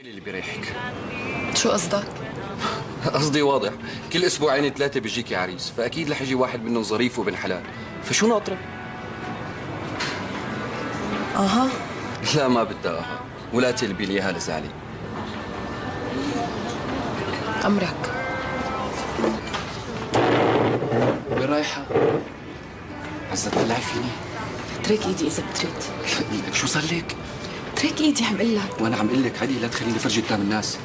اللي بيريحك. شو قصدك؟ قصدي واضح، كل اسبوعين ثلاثة بيجيكي عريس، فأكيد رح يجي واحد منهم ظريف وبن حلال، فشو ناطرة؟ اها. لا ما بدها اها، ولا تلبي لي اياها لزعلي. أمرك. وين رايحة؟ عزة تطلعي فيني؟ ترك ايدي إذا بتريد. شو صار لك؟ ترك ايدي عم قلك. وأنا عم قلك عادي لا تخليني فرجي قدام الناس.